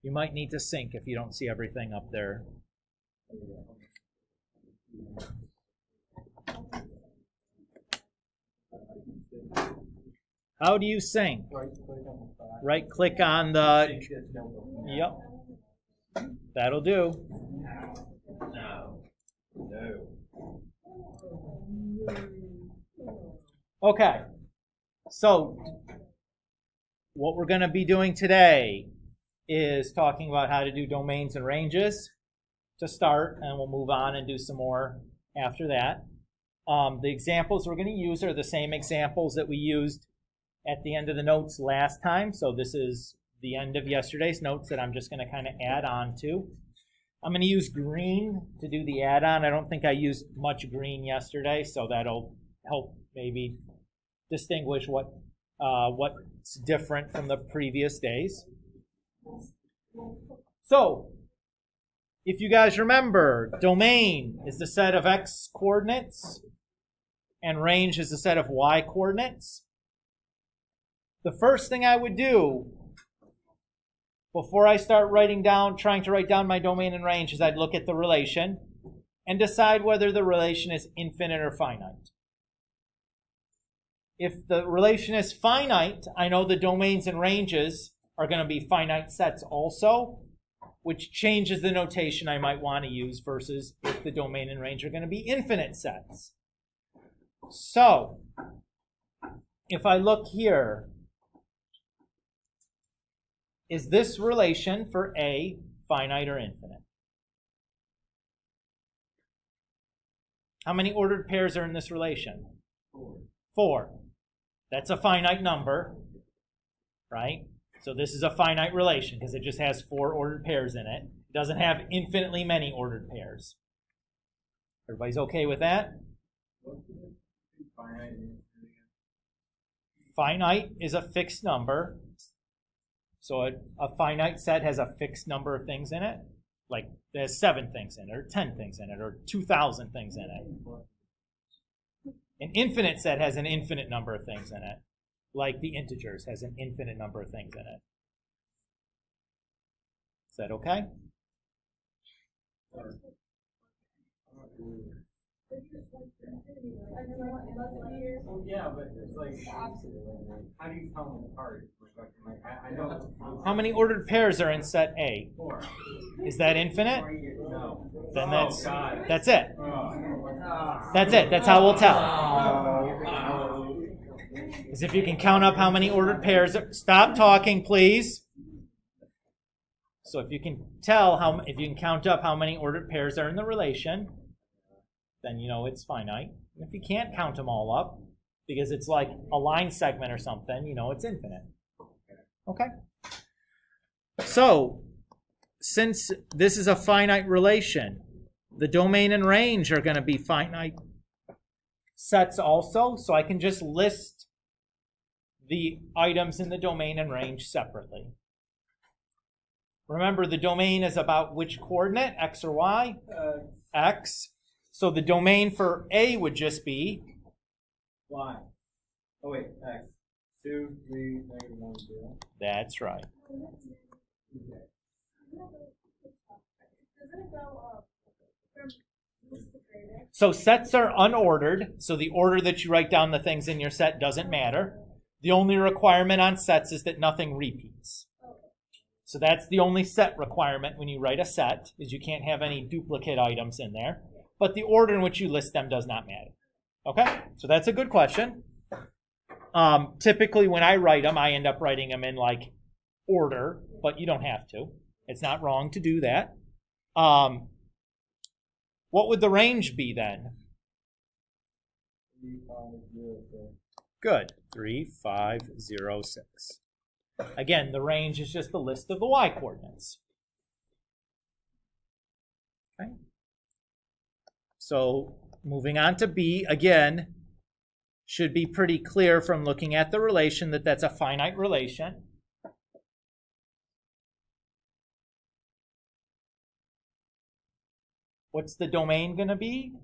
You might need to sync if you don't see everything up there. How do you sync? Right click on the... Yep. That'll do. No. Okay. So what we're going to be doing today is talking about how to do domains and ranges to start, and we'll move on and do some more after that. The examples we're going to use are the same examples that we used at the end of the notes last time. So this is the end of yesterday's notes that I'm just going to kind of add on to. I'm going to use green to do the add-on. I don't think I used much green yesterday, so that'll help maybe distinguish what's different from the previous days. So, if you guys remember, domain is the set of x coordinates, and range is the set of y coordinates. The first thing I would do before I start trying to write down my domain and range is I'd look at the relation and decide whether the relation is infinite or finite. If the relation is finite, I know the domains and ranges are going to be finite sets also, which changes the notation I might want to use versus if the domain and range are going to be infinite sets. So, if I look here, is this relation for A finite or infinite? How many ordered pairs are in this relation? 4. That's a finite number, right? So this is a finite relation because it just has 4 ordered pairs in it. It doesn't have infinitely many ordered pairs. Everybody's okay with that? Finite is a fixed number. So a finite set has a fixed number of things in it. Like there's 7 things in it, or 10 things in it, or 2,000 things in it. An infinite set has an infinite number of things in it. Like the integers has an infinite number of things in it. Is that okay? Yeah, but it's like, how do you tell them apart? I know. How many ordered pairs are in set A? 4. Is that infinite? No. Then that's it. That's it. That's how we'll tell. Because if you can count up how many ordered pairs, stop talking, please. So if you can if you can count up how many ordered pairs are in the relation, then you know it's finite. And if you can't count them all up, because it's like a line segment or something, you know it's infinite. Okay? So, since this is a finite relation, the domain and range are going to be finite sets also, so I can just list the items in the domain and range separately. Remember, the domain is about which coordinate, x or y? X. So the domain for A would just be y. Oh wait, x. 2, 3, -1, 0. That's right. So sets are unordered, so the order that you write down the things in your set doesn't matter. The only requirement on sets is that nothing repeats. So that's the only set requirement when you write a set, is you can't have any duplicate items in there. But the order in which you list them does not matter. Okay? So that's a good question. Typically when I write them, I end up writing them in like order, but you don't have to. It's not wrong to do that. What would the range be then? 3, 5, 0, 6. Good. 3, 5, 0, 6. Again, the range is just the list of the y coordinates. Okay. So moving on to B, again, should be pretty clear from looking at the relation that that's a finite relation. What's the domain going to be?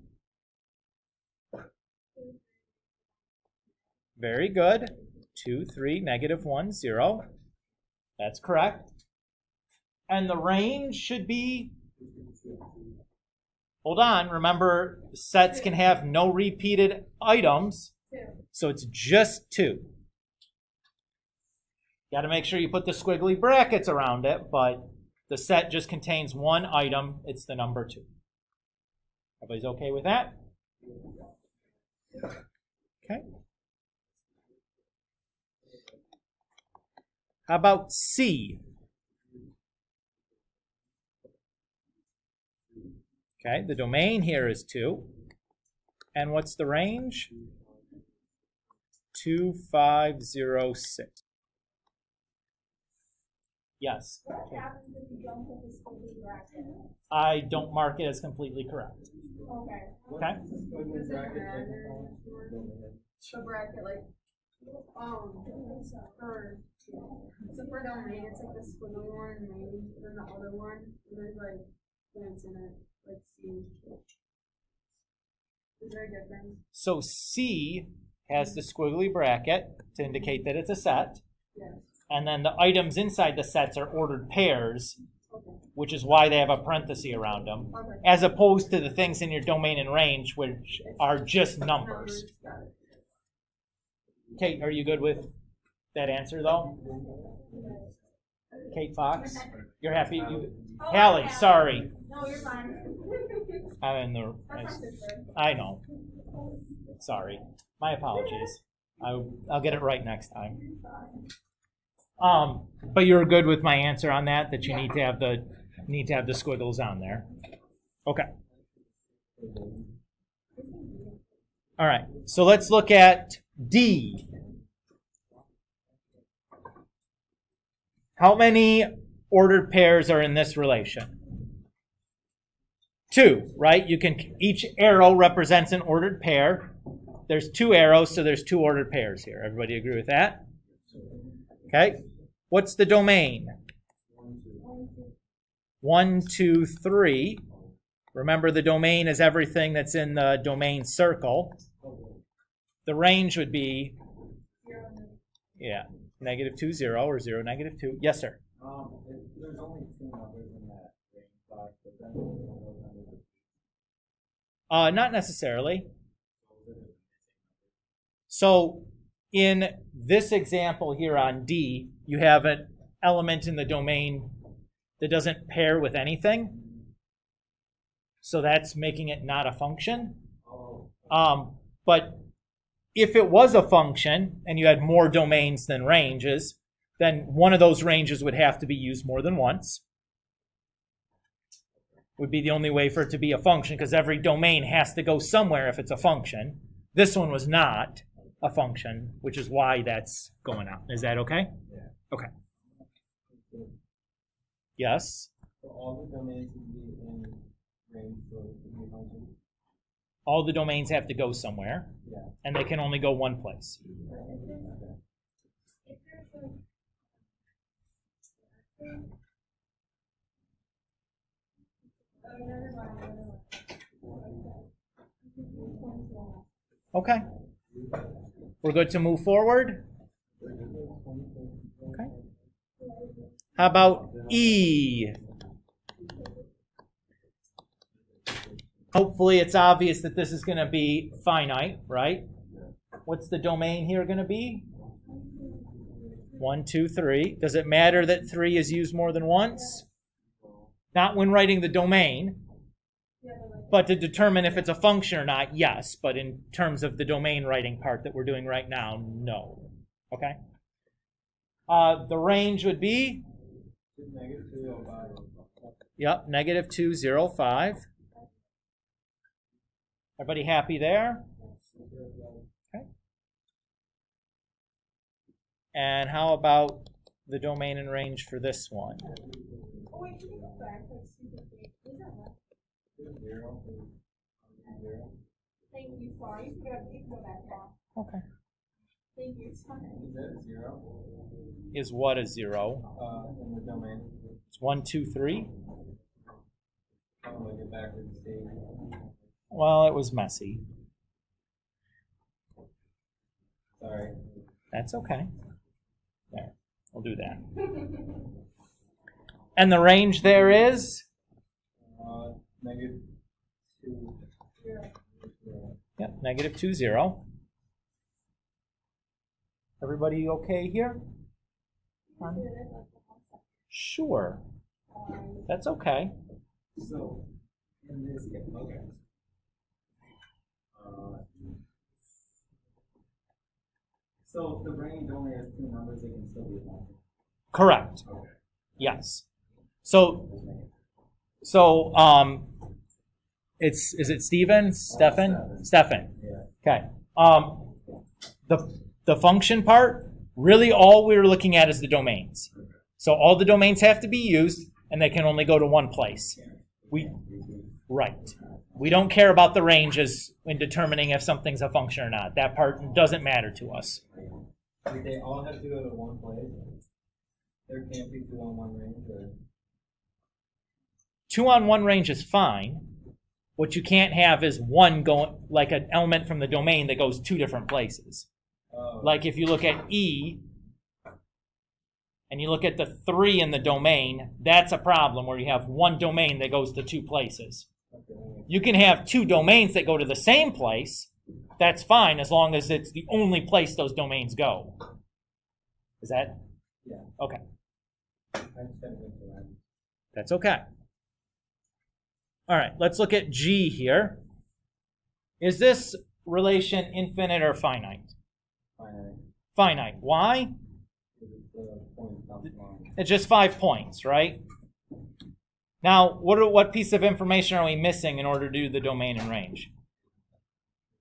Very good. 2, 3, -1, 0. That's correct. And the range should be, hold on, remember sets can have no repeated items, so it's just 2. Got to make sure you put the squiggly brackets around it, but the set just contains 1 item. It's the number 2. Everybody's okay with that? Okay. How about C? Okay, the domain here is 2. And what's the range? 2506. Yes? What happens if you don't put the squiggly bracket? I don't mark it as completely correct. Okay. Okay? Does it matter? The bracket, like, for domain, it's like the squiggly one, and then the other one, and there's like plants in it, like C. Is there a difference? So C has the squiggly bracket to indicate that it's a set. Yes. And then the items inside the sets are ordered pairs, Okay. which is why they have a parenthesis around them, Okay. as opposed to the things in your domain and range, which are just numbers. Got it. Kate, are you good with that answer, though? Kate Fox? You're happy? Hallie, sorry. No, you're fine. I'm in the. That's my sister. I know. Sorry. My apologies. I'll get it right next time. But you're good with my answer on that. That you need to have the squiggles on there. Okay. All right. So let's look at D. How many ordered pairs are in this relation? 2, right? Each arrow represents an ordered pair. There's 2 arrows, so there's 2 ordered pairs here. Everybody agree with that? Okay. What's the domain? 1, 2, 3. Remember, the domain is everything that's in the domain circle. The range would be, yeah, -2, 0, or 0, -2. Yes, sir. There's only 2 numbers in that range box, but then Not necessarily. So in this example here on D, you have an element in the domain that doesn't pair with anything. So that's making it not a function. But if it was a function and you had more domains than ranges, then one of those ranges would have to be used more than once. Would be the only way for it to be a function, because every domain has to go somewhere if it's a function. This one was not a function, which is why that's going on. Is that okay? Yeah. Okay. Yes? So all the domains would be in range for the function? All the domains have to go somewhere, Yeah. and they can only go one place. Okay. We're good to move forward? Okay. How about E? Hopefully it's obvious that this is going to be finite, right? What's the domain here going to be? 1, 2, 3. Does it matter that 3 is used more than once? Not when writing the domain. But to determine if it's a function or not, yes. But in terms of the domain writing part that we're doing right now, no. Okay? The range would be? Yep, -2, 0, 5. Everybody happy there? Okay. And how about the domain and range for this one? Oh, wait, can you go back? Let's see the thing. Is that right? 0. Thank you, sorry. You can go back now. Okay. Thank you, sorry. Is that 0? Is what a 0? In the domain. It's 1, 2, 3. I'm going to get back to the stage. Well, it was messy. Sorry. That's okay. There, we'll do that. And the range there is? -2. Yeah, -2, 0. Everybody okay here? Sure. That's okay. So, in this case, okay. So if the range only has 2 numbers, it can still be a function. Correct. Okay. Yes. So is it Stephen? Stefan? Stefan. Yeah. Okay. The function part, really all we're looking at is the domains. So all the domains have to be used, and they can only go to one place. Right. We don't care about the ranges in determining if something's a function or not. That part doesn't matter to us. Do they all have to go to one place? There can't be 2 on 1 range, or 2 on 1 range is fine. What you can't have is one going, like an element from the domain that goes 2 different places. Like if you look at E, and you look at the 3 in the domain, that's a problem where you have one domain that goes to 2 places. You can have 2 domains that go to the same place. That's fine as long as it's the only place those domains go. Is that? Yeah. Okay. I just haven't looked around. That's okay. All right, let's look at G here. Is this relation infinite or finite? Finite. Finite. Why? It's just 5 points, right? Now, what piece of information are we missing in order to do the domain and range?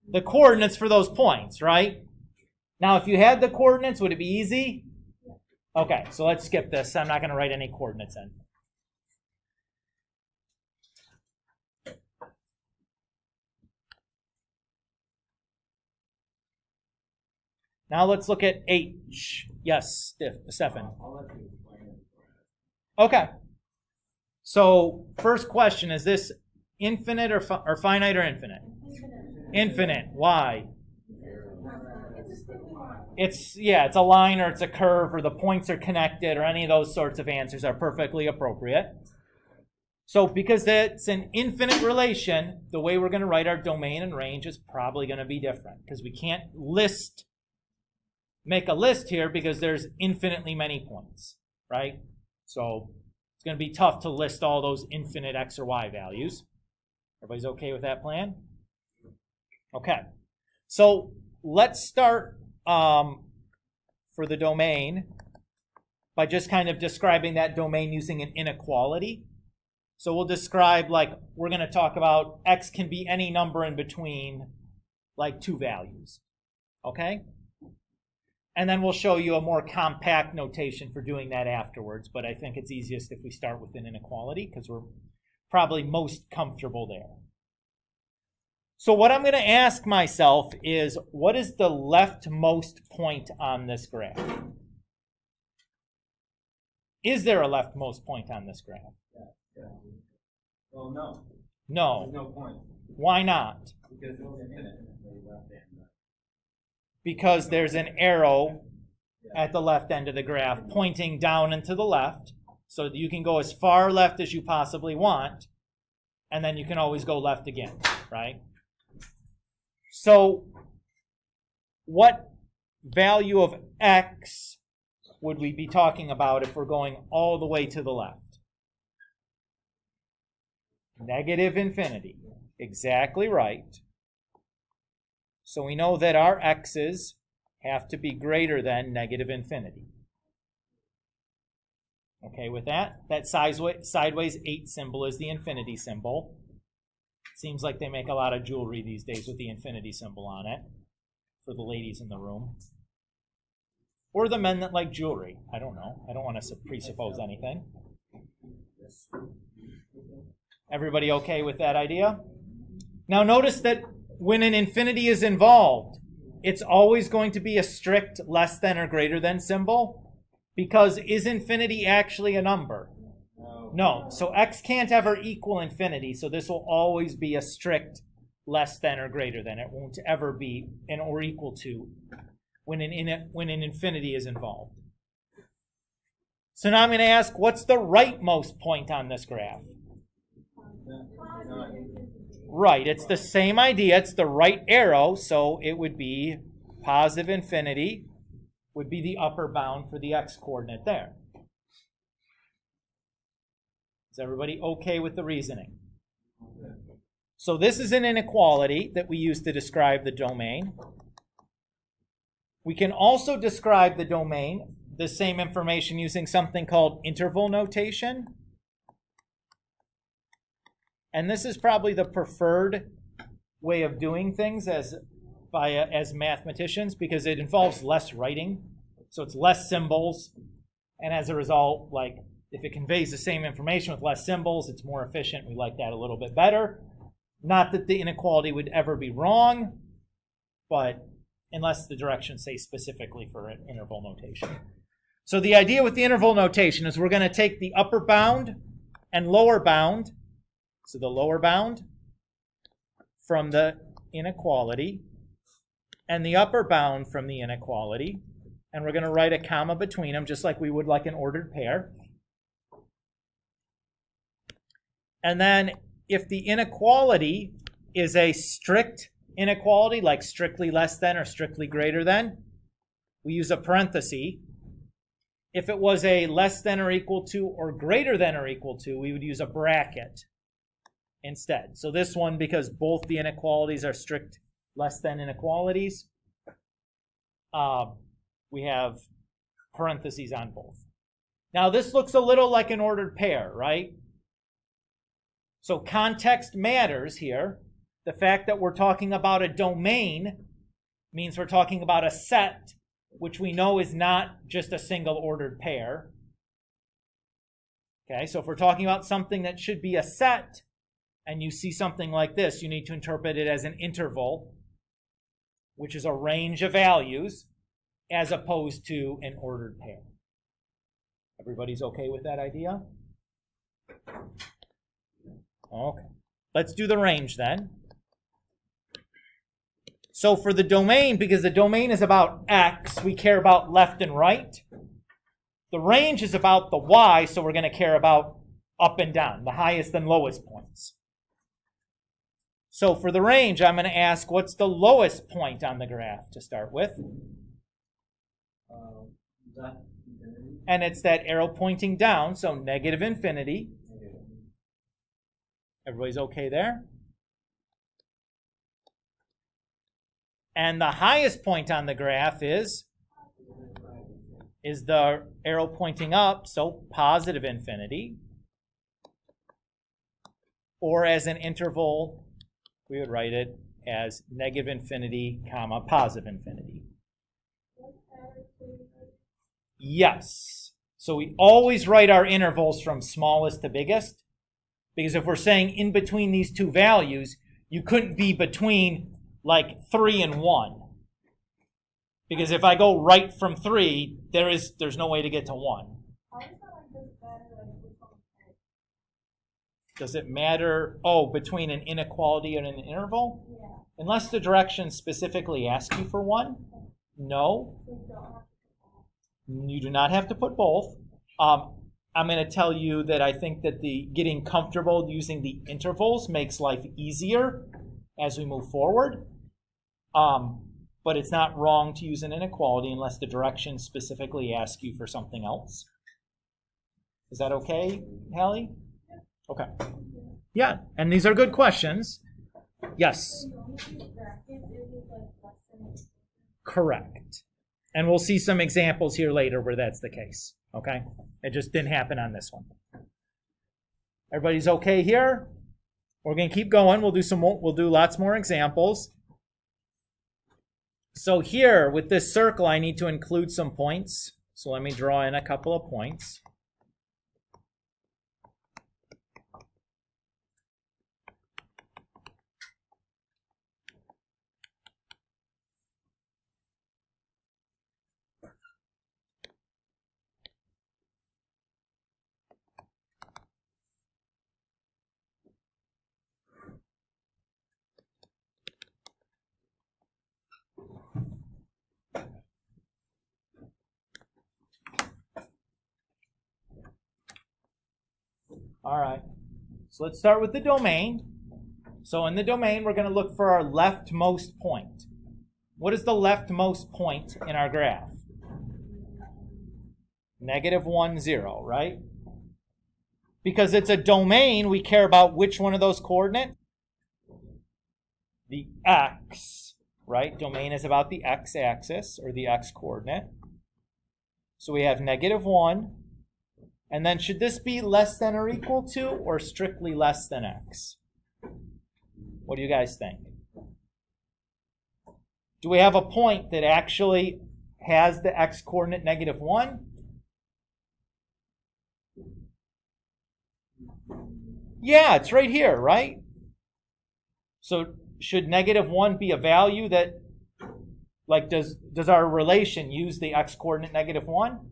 The coordinates for those points, right? Now, if you had the coordinates, would it be easy? Okay, so let's skip this. I'm not going to write any coordinates in. Now let's look at H. Yes, Stefan. I'll let you explain it. Okay. So first question, is this infinite or finite or infinite? Infinite. Why? It's a line or it's a curve or the points are connected or any of those sorts of answers are perfectly appropriate. So because it's an infinite relation, the way we're going to write our domain and range is probably going to be different because we can't make a list here because there's infinitely many points, right? So it's going to be tough to list all those infinite x or y values. Everybody's okay with that plan? Okay. So let's start for the domain by just kind of describing that domain using an inequality. So we'll describe, like, we're going to talk about x can be any number in between, like, 2 values. Okay? And then we'll show you a more compact notation for doing that afterwards, but I think it's easiest if we start with an inequality because we're probably most comfortable there. So what I'm going to ask myself is, what is the leftmost point on this graph? Is there a leftmost point on this graph? Yeah. Well, no. No. There's no point. Why not? Because it's infinite. Because there's an arrow at the left end of the graph pointing down and to the left, so that you can go as far left as you possibly want, and then you can always go left again, right? So what value of x would we be talking about if we're going all the way to the left? Negative infinity. Exactly right. So we know that our x's have to be greater than negative infinity. Okay, with that, that sideways 8 symbol is the infinity symbol. Seems like they make a lot of jewelry these days with the infinity symbol on it for the ladies in the room. Or the men that like jewelry. I don't know. I don't want to presuppose anything. Everybody okay with that idea? Now notice that when an infinity is involved, it's always going to be a strict less than or greater than symbol, because is infinity actually a number? No. So x can't ever equal infinity, so this will always be a strict less than or greater than. It won't ever be an or equal to when an infinity is involved. So now I'm going to ask, what's the rightmost point on this graph? Right, it's the same idea. It's the right arrow, so it would be positive infinity would be the upper bound for the x-coordinate there. Is everybody okay with the reasoning? So this is an inequality that we use to describe the domain. We can also describe the domain, the same information, using something called interval notation. And this is probably the preferred way of doing things as mathematicians, because it involves less writing. So it's less symbols. And as a result, like if it conveys the same information with less symbols, it's more efficient. We like that a little bit better. Not that the inequality would ever be wrong, but unless the directions say specifically for an interval notation. So the idea with the interval notation is we're going to take the upper bound and lower bound, so the lower bound from the inequality and the upper bound from the inequality, and we're going to write a comma between them just like we would like an ordered pair. And then if the inequality is a strict inequality, like strictly less than or strictly greater than, we use a parenthesis. If it was a less than or equal to or greater than or equal to, we would use a bracket instead. So this one, because both the inequalities are strict less than inequalities, we have parentheses on both. Now this looks a little like an ordered pair, right? So context matters here. The fact that we're talking about a domain means we're talking about a set, which we know is not just a single ordered pair. Okay, so if we're talking about something that should be a set, and you see something like this, you need to interpret it as an interval, which is a range of values, as opposed to an ordered pair. Everybody's okay with that idea? Okay, let's do the range then. So for the domain, because the domain is about x, we care about left and right. The range is about the y, so we're going to care about up and down, the highest and lowest points. So for the range, I'm going to ask, what's the lowest point on the graph to start with? And it's that arrow pointing down, so negative infinity. Everybody's okay there? And the highest point on the graph is the arrow pointing up, so positive infinity. Or as an interval, we would write it as negative infinity, comma, positive infinity. Yes. So we always write our intervals from smallest to biggest, because if we're saying in between these two values, you couldn't be between like 3 and 1. Because if I go right from 3, there's no way to get to 1. Does it matter, between an inequality and an interval? Yeah. Unless the directions specifically ask you for one? No. You do not have to put both. I'm going to tell you that I think that getting comfortable using the intervals makes life easier as we move forward. But it's not wrong to use an inequality unless the directions specifically ask you for something else. Is that okay, Hallie? Okay. Yeah, and these are good questions. Yes. Correct. And we'll see some examples here later where that's the case. Okay? It just didn't happen on this one. Everybody's okay here? We're going to keep going. We'll do lots more examples. So here, with this circle, I need to include some points. So let me draw in a couple of points. All right. So let's start with the domain. So in the domain, we're going to look for our leftmost point. What is the leftmost point in our graph? -1, 0, right? Because it's a domain, we care about which one of those coordinates? The x, right? Domain is about the x-axis, or the x-coordinate. So we have -1. And then should this be less than or equal to, or strictly less than x? What do you guys think? Do we have a point that actually has the x-coordinate -1? Yeah, it's right here, right? So should -1 be a value that, like, does our relation use the x-coordinate -1?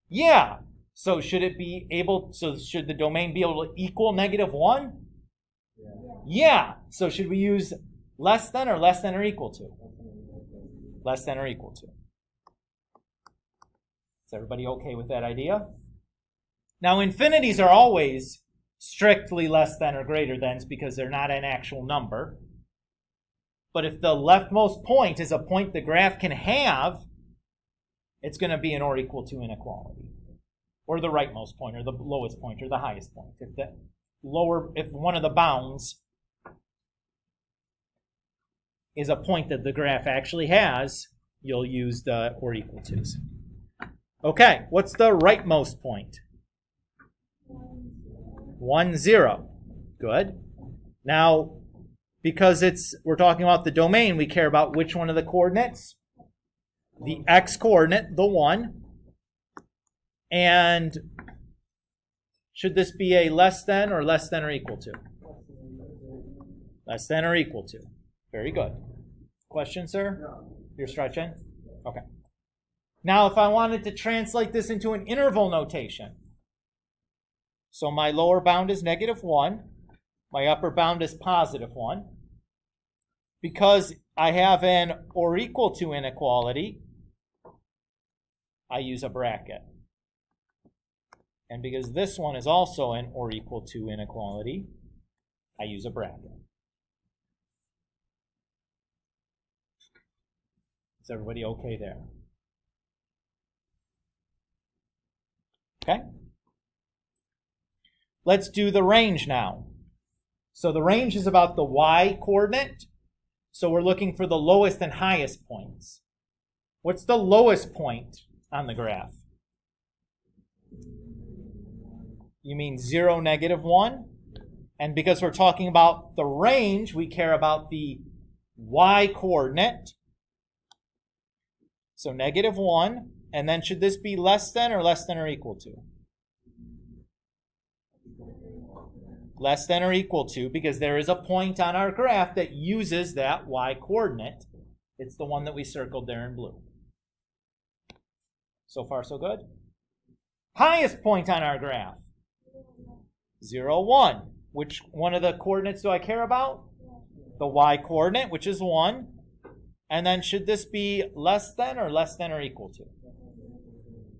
Yeah. So should it be able, so should the domain be able to equal -1? Yeah. So should we use less than or equal to? Less than or equal to. Is everybody okay with that idea? Now, infinities are always strictly less than or greater than because they're not an actual number. But if the leftmost point is a point the graph can have, it's going to be an or equal to inequality. Or the rightmost point, or the lowest point, or the highest point. If one of the bounds is a point that the graph actually has, you'll use the or equal to's. Okay, what's the rightmost point? 1, 0. Good. Now, because we're talking about the domain, we care about which one of the coordinates? The x-coordinate, the 1. And should this be a less than or equal to? Less than or equal to. Very good. Question, sir? No. You're stretching? Okay. Now, if I wanted to translate this into an interval notation, so my lower bound is -1, my upper bound is +1. Because I have an or equal to inequality, I use a bracket. And because this one is also an or equal to inequality, I use a bracket. Is everybody okay there? Okay. Let's do the range now. So the range is about the y-coordinate. So we're looking for the lowest and highest points. What's the lowest point on the graph? You mean 0, -1? And because we're talking about the range, we care about the y-coordinate. So -1. And then should this be less than or equal to? Less than or equal to, because there is a point on our graph that uses that y-coordinate. It's the one that we circled there in blue. So far, so good? Highest point on our graph. 0, 1. Which one of the coordinates do I care about? The y-coordinate, which is 1. And then should this be less than or equal to?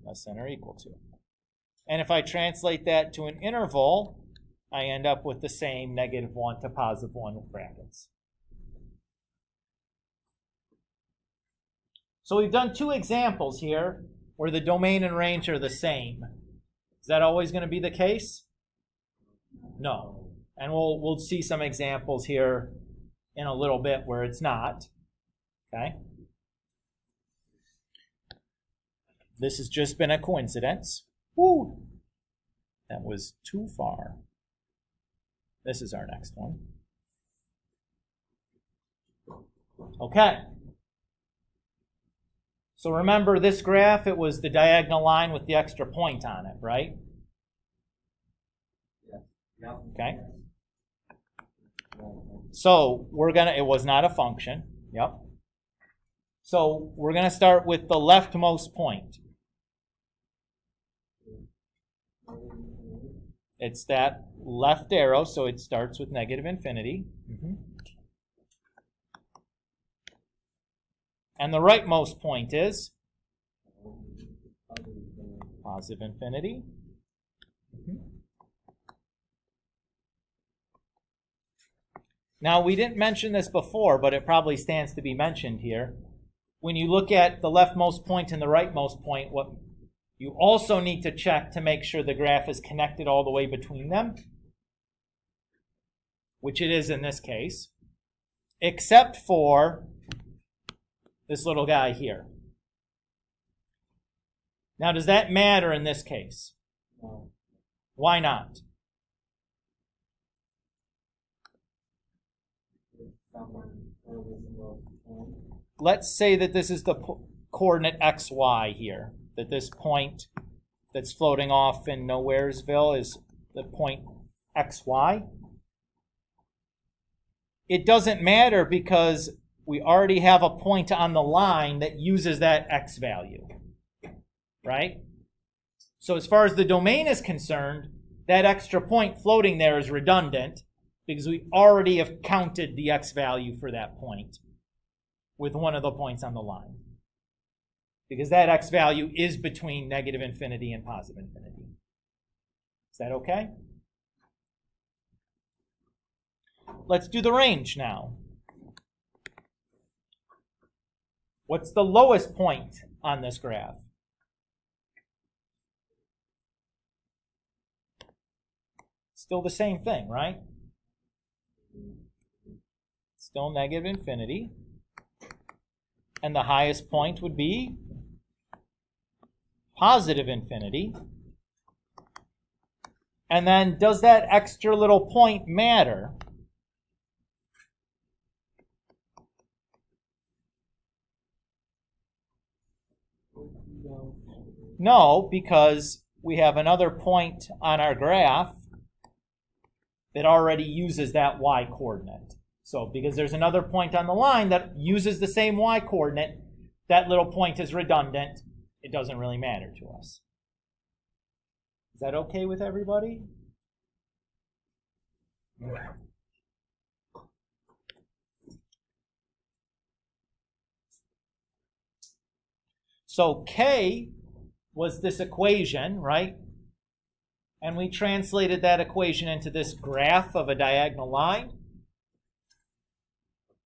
Less than or equal to. And if I translate that to an interval, I end up with the same -1 to +1 with brackets. So we've done 2 examples here where the domain and range are the same. Is that always going to be the case? No. And we'll see some examples here in a little bit where it's not. Okay? This has just been a coincidence. Woo! That was too far. This is our next one. Okay. So remember this graph, it was the diagonal line with the extra point on it, right? Yeah. Okay. So it was not a function. Yep. So we're going to start with the leftmost point. It's that left arrow, so it starts with -infinity. And the rightmost point is +infinity. Now, we didn't mention this before, but it probably stands to be mentioned here. When you look at the leftmost point and the rightmost point, what you also need to check to make sure the graph is connected all the way between them, which it is in this case, except for this little guy here. Now, does that matter in this case? No. Why not? Let's say that this is the coordinate xy here, that this point that's floating off in Nowheresville is the point xy. It doesn't matter because we already have a point on the line that uses that x value, right? So as far as the domain is concerned, that extra point floating there is redundant because we already have counted the x value for that point with one of the points on the line. Because that x value is between negative infinity and positive infinity. Is that okay? Let's do the range now. What's the lowest point on this graph? Still the same thing, right? Still negative infinity. And the highest point would be positive infinity. And then does that extra little point matter? No, because we have another point on our graph that already uses that y coordinate. So because there's another point on the line that uses the same y coordinate, that little point is redundant. It doesn't really matter to us. Is that okay with everybody? So K was this equation, right? And we translated that equation into this graph of a diagonal line.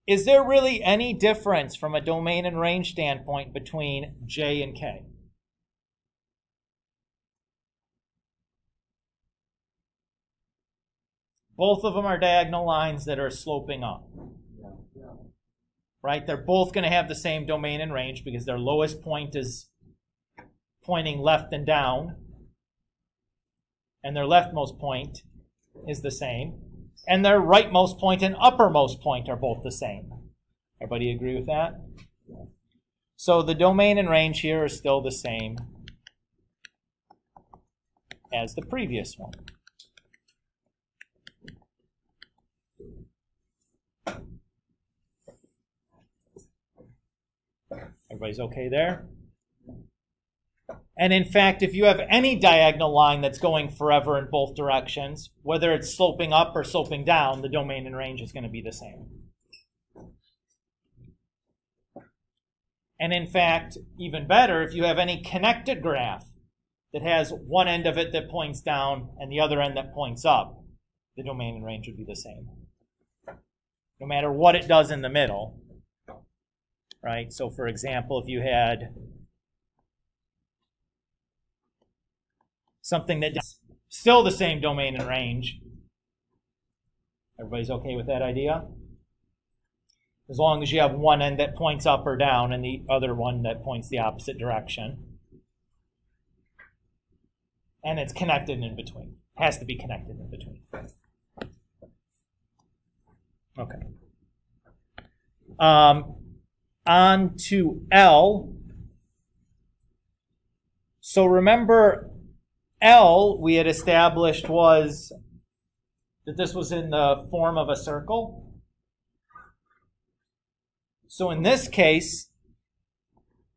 Is there really any difference from a domain and range standpoint between J and K? Both of them are diagonal lines that are sloping up. Right? They're both going to have the same domain and range because their lowest point is pointing left and down, and their leftmost point is the same, and their rightmost point and uppermost point are both the same. Everybody agree with that? So the domain and range here are still the same as the previous one. Everybody's okay there? And in fact, if you have any diagonal line that's going forever in both directions, whether it's sloping up or sloping down, the domain and range is going to be the same. And in fact, even better, if you have any connected graph that has one end of it that points down and the other end that points up, the domain and range would be the same. No matter what it does in the middle, right? So for example, if you had something that does still the same domain and range, everybody's okay with that idea? As long as you have one end that points up or down and the other one that points the opposite direction. And it's connected in between. It has to be connected in between. Okay. On to L. So remember, L we had established was that this was in the form of a circle. So in this case,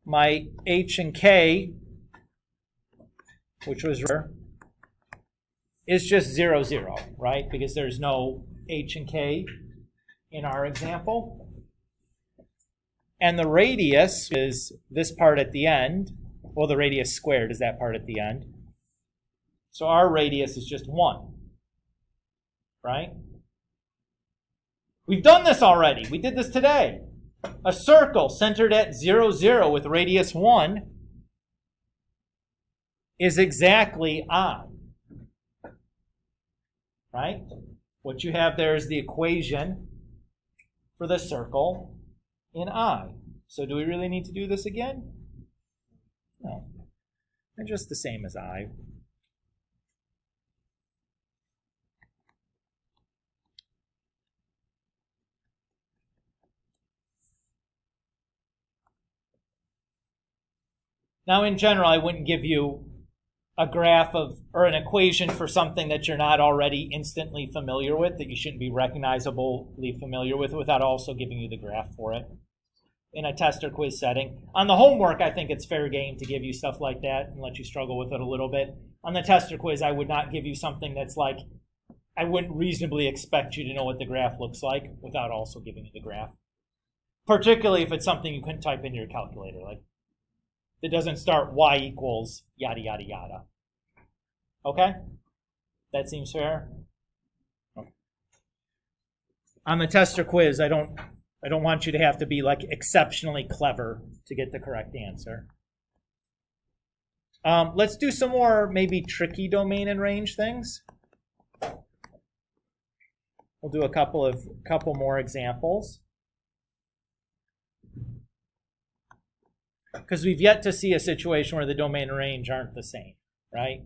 my H and K, which was is just 0, 0, right? Because there's no H and K in our example. And the radius is this part at the end. Well, the radius squared is that part at the end. So our radius is just 1, right? We've done this already. We did this today. A circle centered at 0, 0 with radius 1 is exactly I. Right? What you have there is the equation for the circle in I. So do we really need to do this again? No. They're just the same as I. Now, in general, I wouldn't give you a graph of or an equation for something that you're not already instantly familiar with, that you shouldn't be recognizably familiar with, without also giving you the graph for it in a test or quiz setting. On the homework, I think it's fair game to give you stuff like that and let you struggle with it a little bit. On the test or quiz, I would not give you something that's like, I wouldn't reasonably expect you to know what the graph looks like without also giving you the graph. Particularly if it's something you couldn't type into your calculator, like it doesn't start y equals yada, yada, yada. Okay? That seems fair? Okay. On the test or quiz, I don't want you to have to be like exceptionally clever to get the correct answer. Let's do some more maybe tricky domain and range things. We'll do a couple more examples. Because we've yet to see a situation where the domain and range aren't the same, right?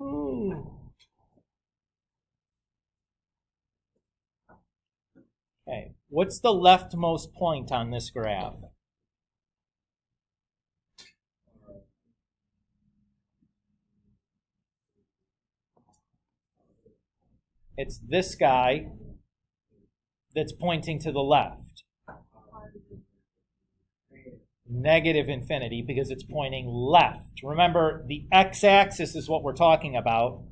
Ooh. Okay, what's the leftmost point on this graph? It's this guy that's pointing to the left. Negative infinity, because it's pointing left. Remember, the x-axis is what we're talking about.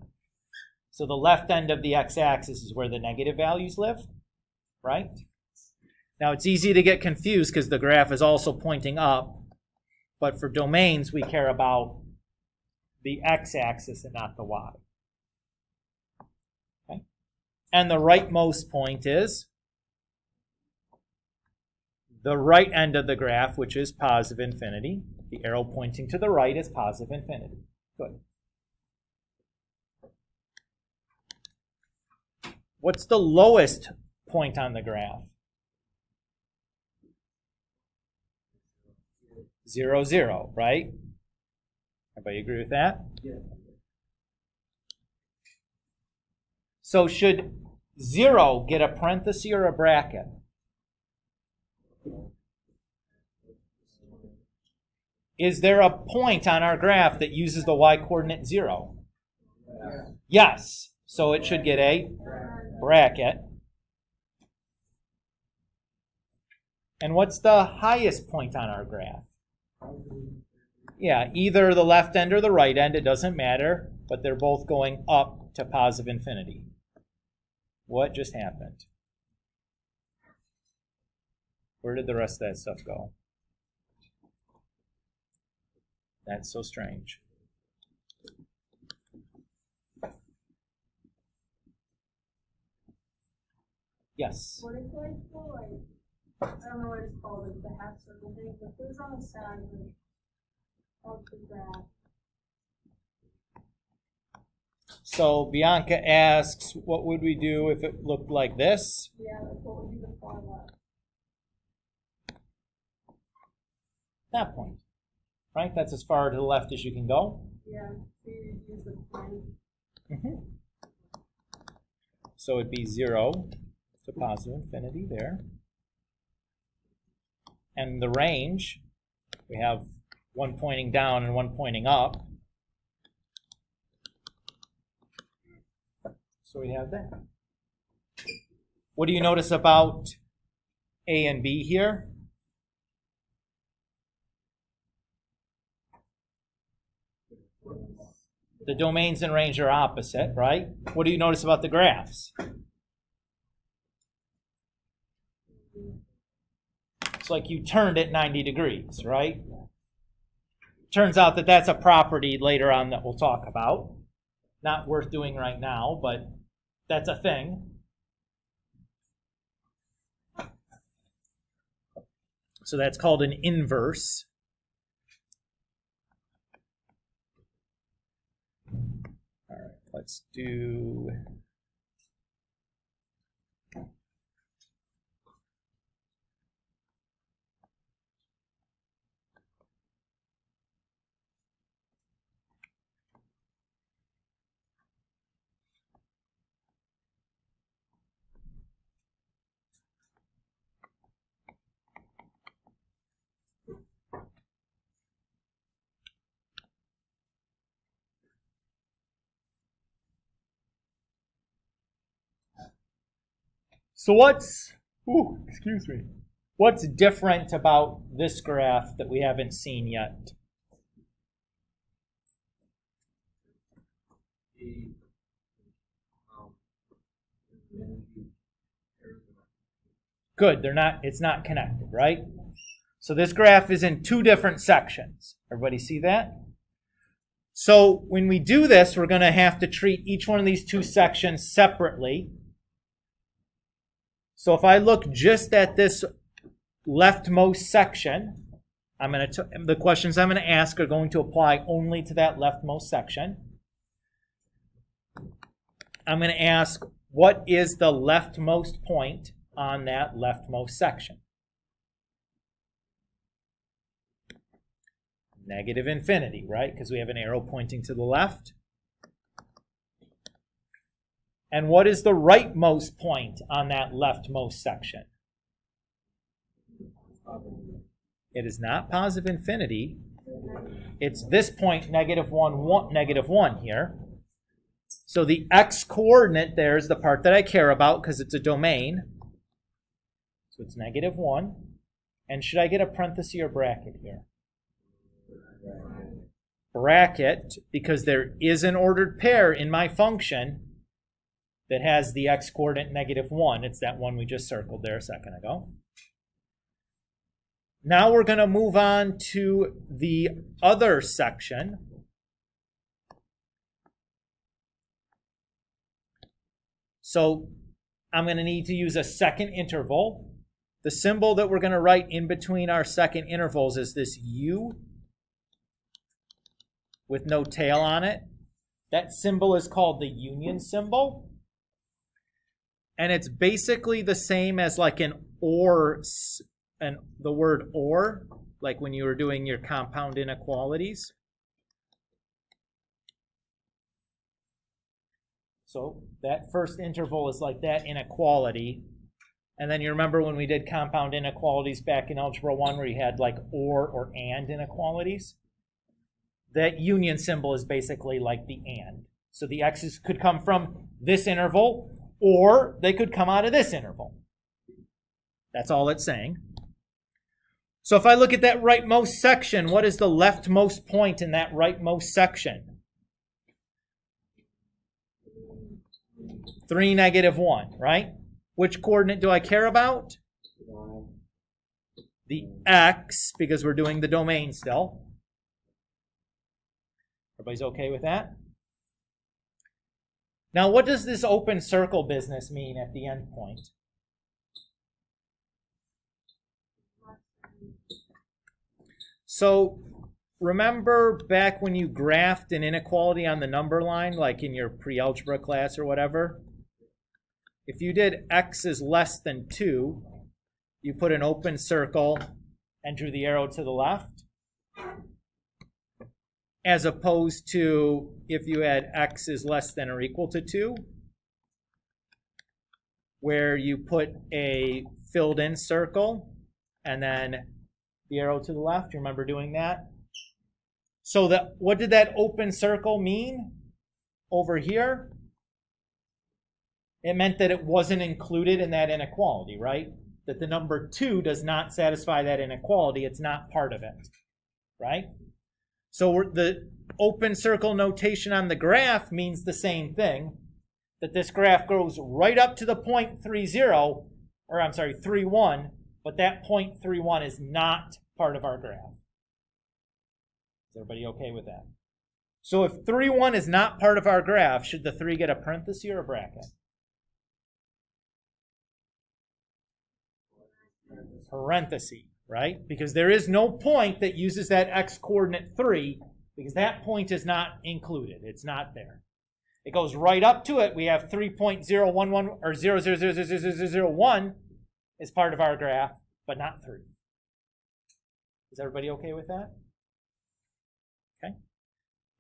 So the left end of the x-axis is where the negative values live, right? Now, it's easy to get confused because the graph is also pointing up. But for domains, we care about the x-axis and not the y. Okay? And the rightmost point is the right end of the graph, which is positive infinity. The arrow pointing to the right is positive infinity. Good. What's the lowest point on the graph? 0, 0, right? Everybody agree with that? Yeah. So should 0 get a parenthesis or a bracket? Is there a point on our graph that uses the y-coordinate 0? Yes. So it should get a bracket. And what's the highest point on our graph? Yeah, either the left end or the right end, it doesn't matter, but they're both going up to positive infinity. What just happened? Where did the rest of that stuff go? That's so strange. Yes? What is like for like, I don't know what it's called, like the half circle thing, but it was on the side of the graph. So Bianca asks, what would we do if it looked like this? Yeah, like what would be the far left? That point, right? That's as far to the left as you can go. Yeah, so you use the point. So it'd be 0 to positive infinity there. And the range, we have one pointing down and one pointing up. So we have that. What do you notice about A and B here? the domains and range are opposite, right? What do you notice about the graphs? It's like you turned it 90 degrees, right? Turns out that that's a property later on that we'll talk about. Not worth doing right now, but that's a thing. So that's called an inverse. All right, let's do... So what's different about this graph that we haven't seen yet? Good, it's not connected, right? So this graph is in two different sections. Everybody see that? So when we do this, we're going to have to treat each one of these two sections separately. So if I look just at this leftmost section, the questions I'm going to ask are going to apply only to that leftmost section. I'm going to ask, what is the leftmost point on that leftmost section? Negative infinity, right? Because we have an arrow pointing to the left. And what is the rightmost point on that leftmost section? It is not positive infinity. It's this point, negative 1 here. So the x-coordinate there is the part that I care about because it's a domain. So it's negative 1. And should I get a parenthesis or bracket here? Bracket, because there is an ordered pair in my function that has the x-coordinate negative 1. It's that one we just circled there a second ago. Now we're going to move on to the other section. So I'm going to need to use a second interval. The symbol that we're going to write in between our second intervals is this U with no tail on it. That symbol is called the union symbol. And it's basically the same as like an OR, and the word OR, like when you were doing your compound inequalities. So that first interval is like that inequality. And then you remember when we did compound inequalities back in Algebra 1 where you had like or and inequalities? That union symbol is basically like the and. So the x's could come from this interval, or they could come out of this interval. That's all it's saying. So if I look at that rightmost section, what is the leftmost point in that rightmost section? 3, negative 1, right? Which coordinate do I care about? The x, because we're doing the domain still. Everybody's okay with that? Now, what does this open circle business mean at the end point? So, remember back when you graphed an inequality on the number line, like in your pre-algebra class or whatever? If you did x is less than 2, you put an open circle and drew the arrow to the left. As opposed to if you had x is less than or equal to 2, where you put a filled in circle and then the arrow to the left. You remember doing that? So what did that open circle mean over here? It meant that it wasn't included in that inequality, right? That the number 2 does not satisfy that inequality. It's not part of it, right? So the open circle notation on the graph means the same thing, that this graph goes right up to the point 30, or I'm sorry, 31, but that point 31 is not part of our graph. Is everybody okay with that? So if 31 is not part of our graph, should the 3 get a parenthesis or a bracket? Parenthesis, right? Because there is no point that uses that x-coordinate 3, because that point is not included. It's not there. It goes right up to it. We have 3.011 or 0.0000001 is part of our graph, but not 3. Is everybody okay with that? Okay.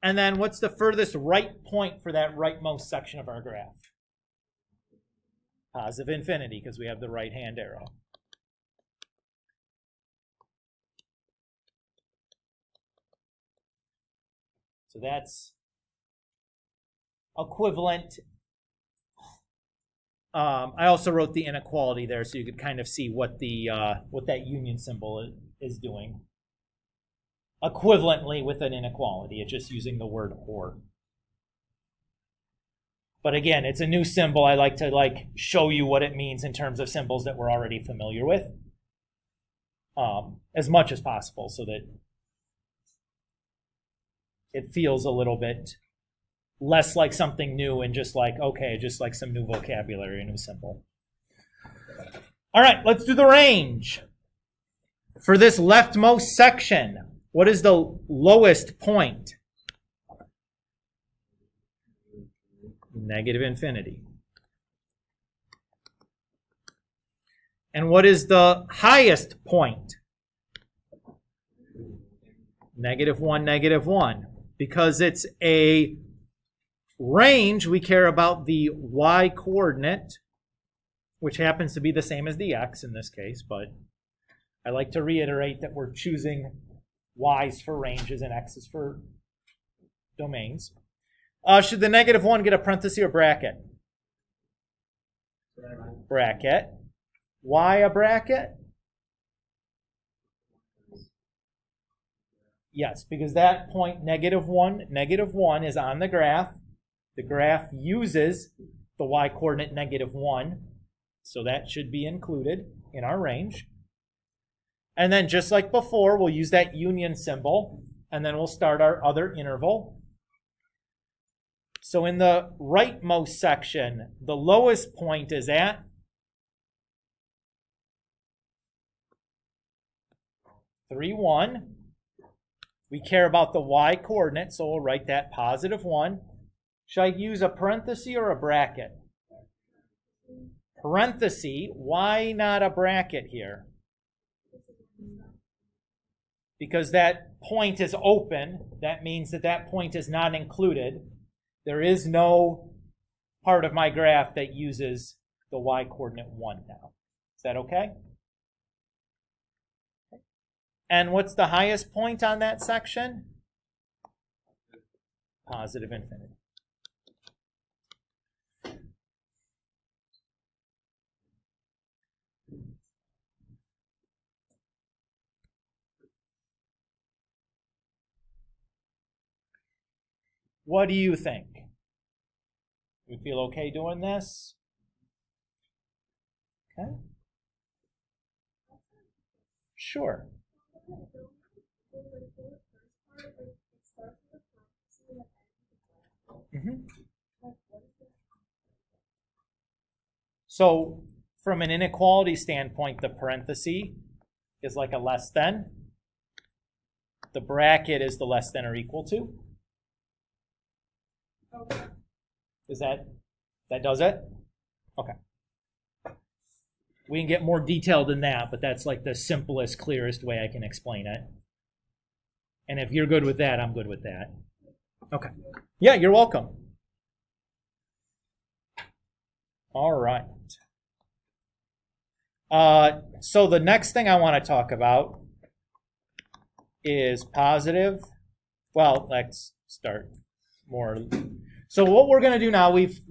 And then what's the furthest right point for that rightmost section of our graph? Positive infinity, because we have the right-hand arrow. So that's equivalent. I also wrote the inequality there so you could kind of see what the what that union symbol is doing. Equivalently with an inequality, it's just using the word or. But again, it's a new symbol. I like to show you what it means in terms of symbols that we're already familiar with, as much as possible, so that it feels a little bit less like something new and just like, okay, just like some new vocabulary, a new symbol. All right, let's do the range. For this leftmost section, what is the lowest point? Negative infinity. And what is the highest point? -1, -1. Because it's a range, we care about the y coordinate, which happens to be the same as the x in this case, but I like to reiterate that we're choosing y's for ranges and x's for domains. Should the -1 get a parenthesis or bracket? Bracket. Why a bracket? Yes, because that point, -1 is on the graph. The graph uses the y-coordinate -1, so that should be included in our range. And then just like before, we'll use that union symbol, and then we'll start our other interval. So in the rightmost section, the lowest point is at 3,1. We care about the y-coordinate, so we'll write that +1. Should I use a parenthesis or a bracket? Parenthesis. Why not a bracket here? Because that point is open. That means that that point is not included. There is no part of my graph that uses the y-coordinate 1 now. Is that okay? And what's the highest point on that section? Positive infinity. What do you think? You feel okay doing this? Okay. Sure. So from an inequality standpoint, the parenthesis is like a less than. The bracket is the less than or equal to. Is that does it? Okay. We can get more detailed than that, but that's like the simplest, clearest way I can explain it. And if you're good with that, I'm good with that. Okay. Yeah, you're welcome. All right. So the next thing I want to talk about is positive. Well, let's start more. So what we're going to do now, we've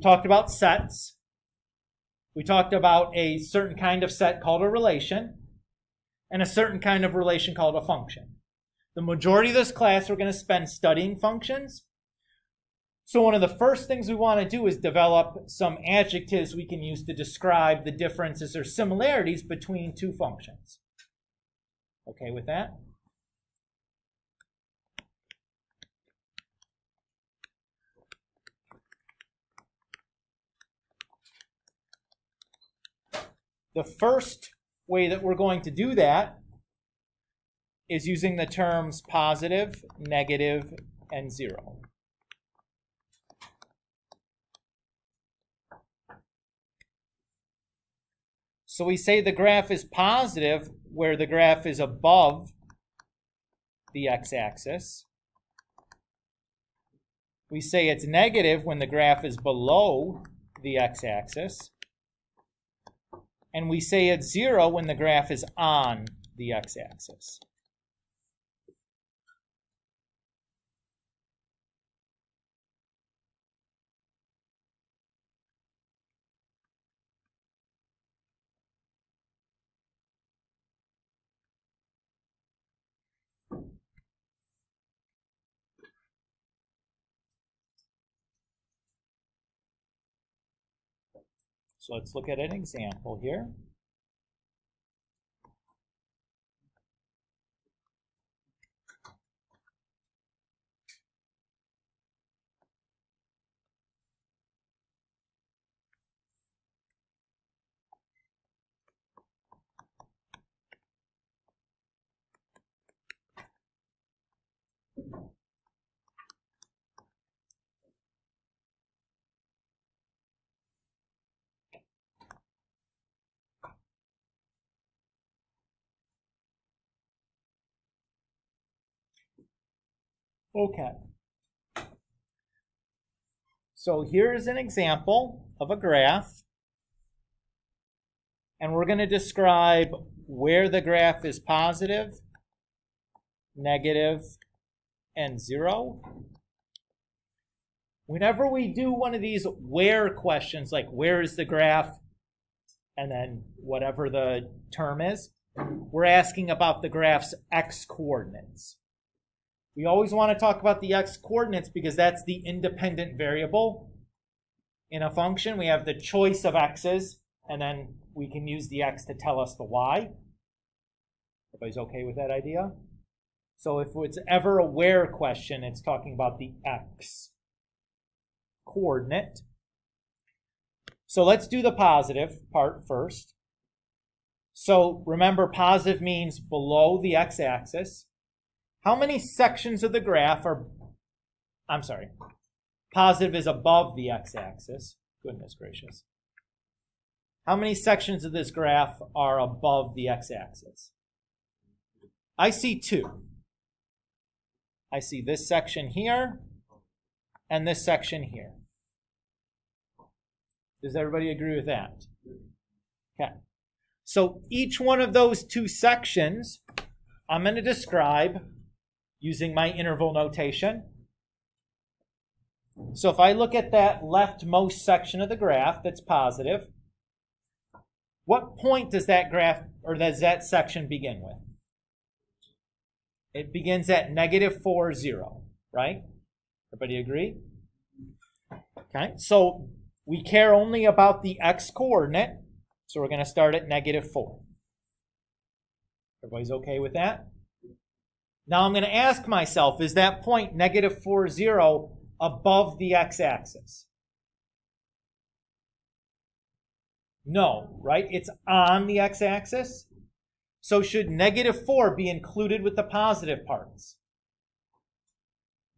talked about sets. We talked about a certain kind of set called a relation, and a certain kind of relation called a function. The majority of this class we're going to spend studying functions. So one of the first things we want to do is develop some adjectives we can use to describe the differences or similarities between two functions. Okay with that? The first way that we're going to do that is using the terms positive, negative, and 0. So we say the graph is positive where the graph is above the x-axis. We say it's negative when the graph is below the x-axis. And we say it's 0 when the graph is on the x-axis. So let's look at an example here. Okay. So here's an example of a graph. And we're going to describe where the graph is positive, negative, and 0. Whenever we do one of these where questions, like where is the graph, and then whatever the term is, we're asking about the graph's x-coordinates. We always want to talk about the x-coordinates because that's the independent variable in a function. We have the choice of x's, and then we can use the x to tell us the y. Everybody's okay with that idea? So if it's ever a where question, it's talking about the x coordinate. So let's do the positive part first. So remember, positive means below the x-axis. How many sections of the graph are, I'm sorry, positive is above the x-axis. Goodness gracious. How many sections of this graph are above the x-axis? I see 2. I see this section here and this section here. Does everybody agree with that? Okay. So each one of those 2 sections, I'm going to describe using my interval notation. So if I look at that leftmost section of the graph that's positive, what point does that graph or does that section begin with? It begins at -4, 0, right? Everybody agree? Okay, so we care only about the x-coordinate, so we're going to start at -4. Everybody's okay with that? Now I'm going to ask myself, is that point -4, 0 above the x-axis? No, right? It's on the x-axis. So should -4 be included with the positive parts?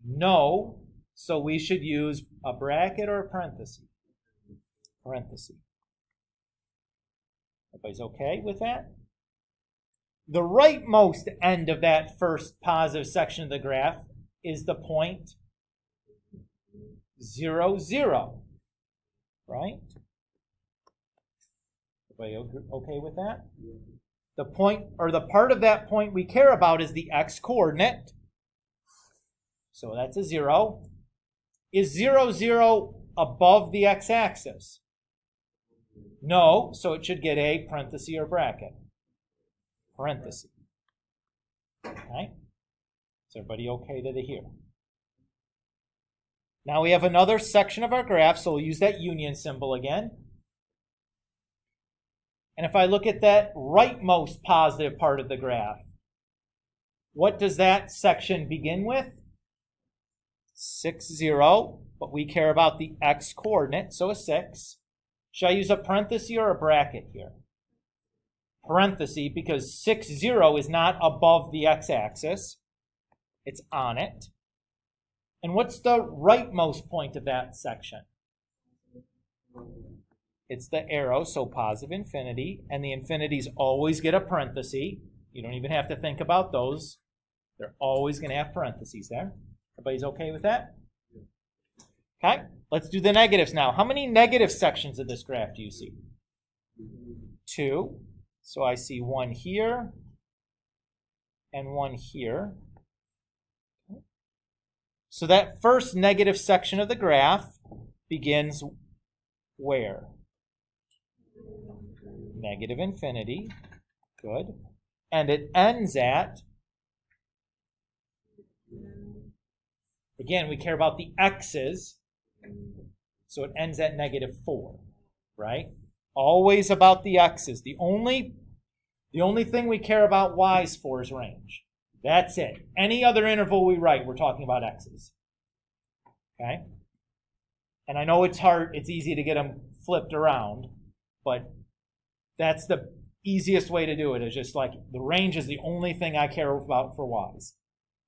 No. So we should use a bracket or a parenthesis. Parenthesis. Everybody's okay with that? The rightmost end of that first positive section of the graph is the point 0, 0. Right? Everybody okay with that? The point, or the part of that point we care about is the x-coordinate. So that's a 0. Is 0, 0 above the x-axis? No, so it should get a parenthesis or bracket. Parenthesis. Okay. Is everybody okay to the here? Now we have another section of our graph, so we'll use that union symbol again. And if I look at that rightmost positive part of the graph, what does that section begin with? 6, 0, but we care about the x coordinate, so a 6. Should I use a parenthesis or a bracket here? Parenthesis, because 6, 0 is not above the x-axis. It's on it. And what's the rightmost point of that section? It's the arrow, so positive infinity, and the infinities always get a parenthesis. You don't even have to think about those. They're always going to have parentheses there. Everybody's okay with that? Okay, let's do the negatives now. How many negative sections of this graph do you see? 2. So I see one here and one here. So that first negative section of the graph begins where? Negative infinity. Good. And it ends at, again, we care about the x's, so it ends at -4, right? Always about the x's. The only thing we care about y's for is range. That's it. Any other interval we write, we're talking about x's. Okay? And I know it's hard, it's easy to get them flipped around, but that's the easiest way to do it, is just like the range is the only thing I care about for y's.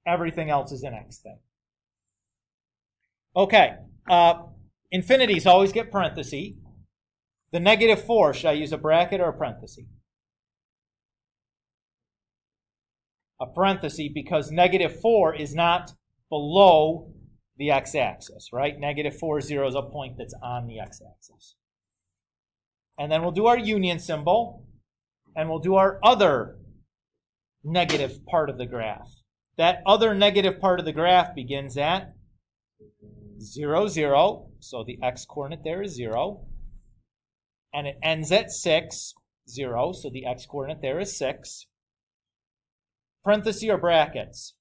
Everything else is an x thing. Okay, infinities always get parentheses. The -4, should I use a bracket or a parenthesis? A parenthesis, because -4 is not below the x-axis, right? -4, 0 is a point that's on the x-axis. And then we'll do our union symbol, and we'll do our other negative part of the graph. That other negative part of the graph begins at 0, 0, so the x-coordinate there is 0. And it ends at 6, 0, so the x-coordinate there is 6. Parentheses or brackets?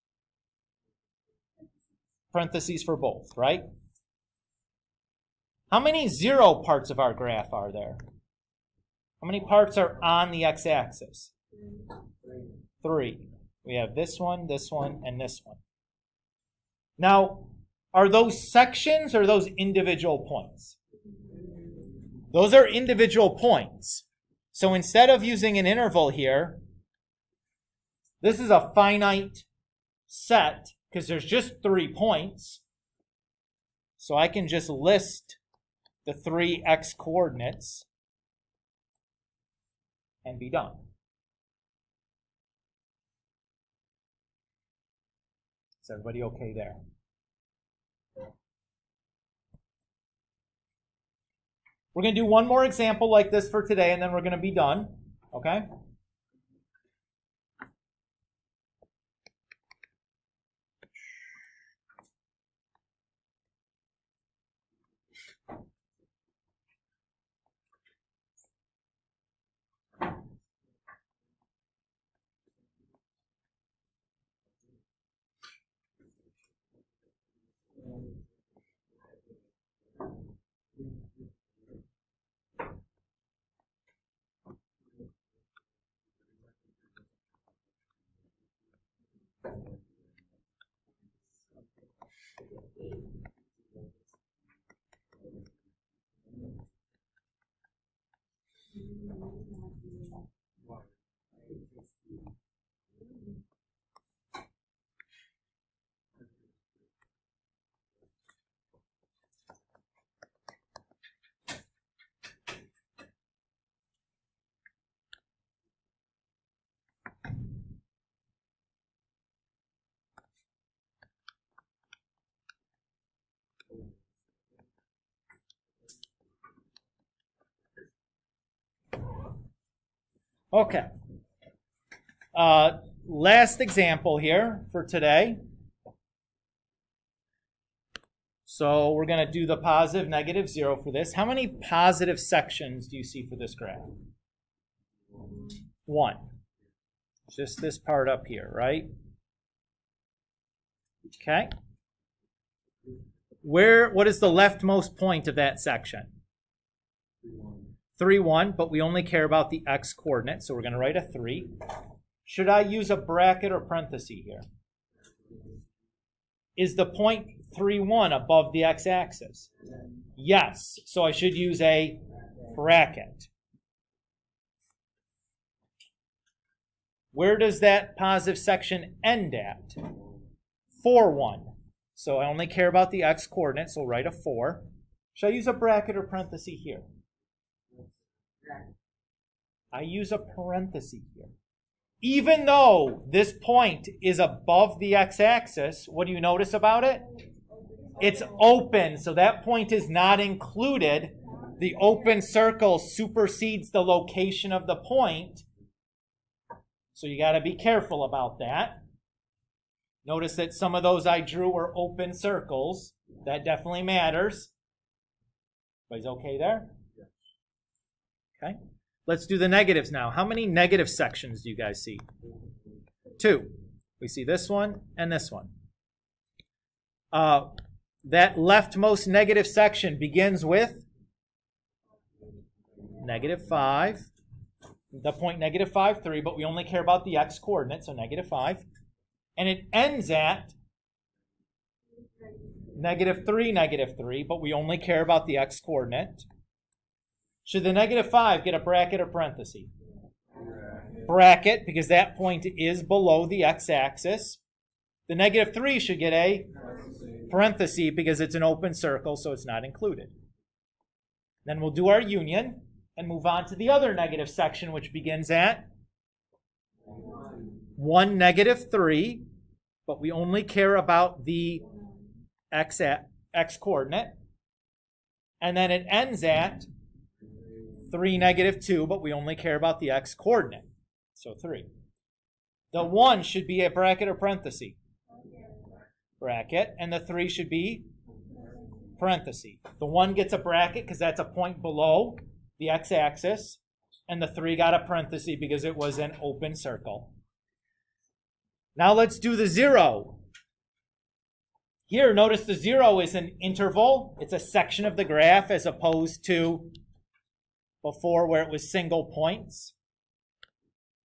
Parentheses for both, right? How many 0 parts of our graph are there? How many parts are on the x-axis? 3. We have this one, and this one. Now, are those sections or those individual points? Those are individual points. So instead of using an interval here, this is a finite set because there's just 3 points. So I can just list the 3 x coordinates and be done. Is everybody okay there? We're going to do one more example like this for today, and then we're going to be done. Okay? Okay. Last example here for today. So we're going to do the positive, negative, 0 for this. How many positive sections do you see for this graph? 1. Just this part up here, right? Okay. What is the leftmost point of that section? 3, 1, but we only care about the x coordinate, so we're going to write a 3. Should I use a bracket or parenthesis here? Is the point 3, 1 above the x-axis? Yes, so I should use a bracket. Where does that positive section end at? 4, 1. So I only care about the x coordinate, so write a 4. Should I use a bracket or parenthesis here? I use a parenthesis here. Even though this point is above the x-axis, what do you notice about it? It's open, so that point is not included. The open circle supersedes the location of the point. So you got to be careful about that. Notice that some of those I drew were open circles. That definitely matters. Everybody's okay there? Okay. Let's do the negatives now. How many negative sections do you guys see? 2. We see this one and this one. That leftmost negative section begins with -5. The point -5, 3, but we only care about the x coordinate, so -5. And it ends at -3, -3, but we only care about the x coordinate. Should the -5 get a bracket or parenthesis? Bracket, because that point is below the x-axis. The -3 should get a parenthesis because it's an open circle, so it's not included. Then we'll do our union and move on to the other negative section, which begins at 1, -3, but we only care about the x coordinate. And then it ends at 3, -2, but we only care about the x coordinate, so 3. The 1 should be a bracket or parenthesis? Bracket, and the 3 should be parenthesis. The 1 gets a bracket because that's a point below the x-axis, and the 3 got a parenthesis because it was an open circle. Now let's do the 0. Here, notice the 0 is an interval. It's a section of the graph as opposed to before where it was single points.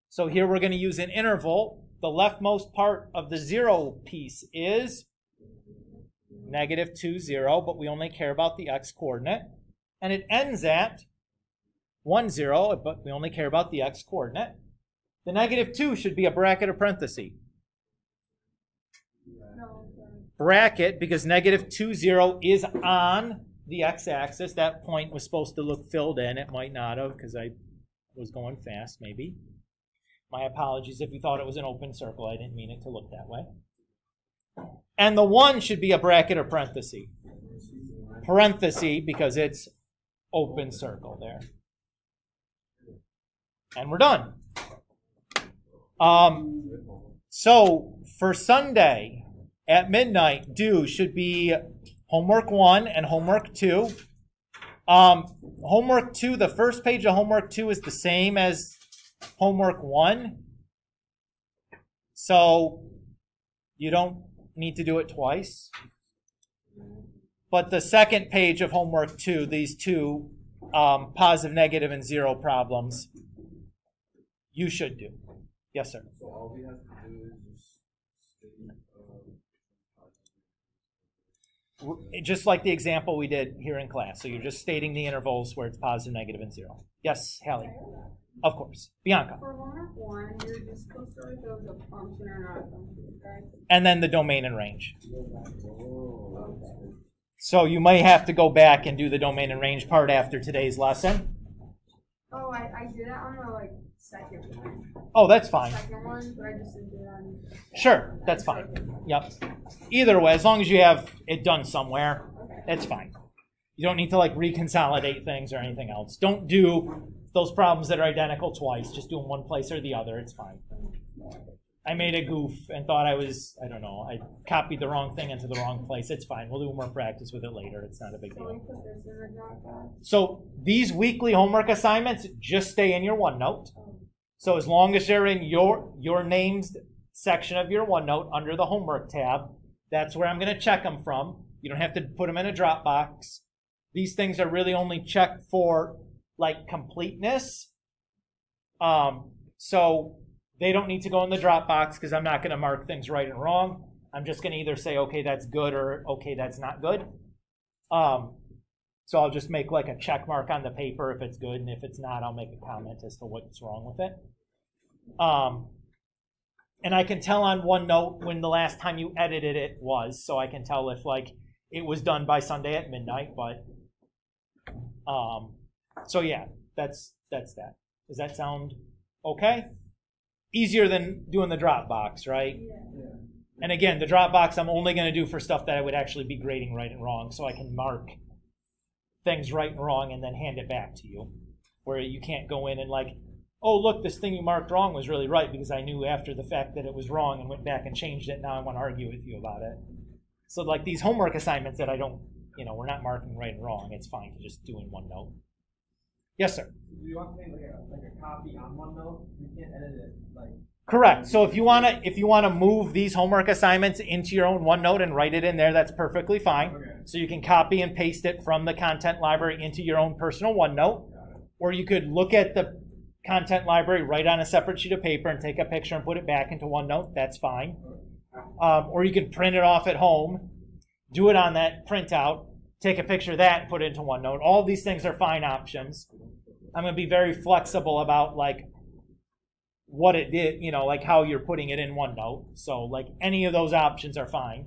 So here we're going to use an interval. The leftmost part of the 0 piece is -2, 0, but we only care about the x coordinate. And it ends at 1, 0, but we only care about the x coordinate. The -2 should be a bracket or parenthesis? Bracket, because -2, 0 is on the x-axis. That point was supposed to look filled in. It might not have because I was going fast, maybe. My apologies if you thought it was an open circle. I didn't mean it to look that way. And the 1 should be a bracket or parenthesis? Parenthesis, because it's open circle there. And we're done. So for Sunday at midnight, due should be homework 1 and homework 2. Homework 2, the first page of homework 2 is the same as homework 1. So you don't need to do it twice. But the second page of homework 2, these two positive, negative, and 0 problems, you should do. Yes, sir. So all we have to do is just like the example we did here in class. So you're just stating the intervals where it's positive, negative, and 0. Yes, Hallie. Of course. Bianca. For homework 1, you're just supposed to write those a function or not a function, right? And then the domain and range. So you may have to go back and do the domain and range part after today's lesson. Oh, I did it on the second one. Oh, that's fine. Second one, but I just didn't do it on. Sure, that's fine. Yep. Either way, as long as you have it done somewhere, it's fine. You don't need to reconsolidate things or anything else. Don't do those problems that are identical twice. Just do them one place or the other. It's fine. I made a goof and thought I copied the wrong thing into the wrong place. It's fine. We'll do more practice with it later. It's not a big deal. So these weekly homework assignments just stay in your OneNote. So as long as they're in your named section of your OneNote under the homework tab, That's where I'm going to check them from. You don't have to put them in a Dropbox. These things are really only checked for like completeness. So they don't need to go in the Dropbox because I'm not going to mark things right and wrong. I'm just going to either say, okay, that's good, or okay, that's not good. So I'll just make like a check mark on the paper if it's good, and if it's not, I'll make a comment as to what's wrong with it. And I can tell on OneNote when the last time you edited it was, so I can tell if like it was done by Sunday at midnight. But so yeah, that's that. Does that sound okay? Easier than doing the Dropbox, right? Yeah. And again, the Dropbox I'm only going to do for stuff that I would actually be grading right and wrong, so I can mark things right and wrong and then hand it back to you, where you can't go in and like, oh, look, this thing you marked wrong was really right because I knew after the fact that it was wrong and went back and changed it. Now I want to argue with you about it. So like these homework assignments that I don't, we're not marking right and wrong. It's fine to just do in OneNote. Yes, sir. Do you want to make like a copy on OneNote? You can't edit it like. Correct. So if you wanna move these homework assignments into your own OneNote and write it in there, that's perfectly fine. Okay. So you can copy and paste it from the content library into your own personal OneNote, or you could look at the content library, write on a separate sheet of paper, and take a picture and put it back into OneNote. That's fine. Or you can print it off at home, do it on that printout, take a picture of that, and put it into OneNote. All of these things are fine options. I'm going to be very flexible about like what it did, like how you're putting it in OneNote. So like any of those options are fine.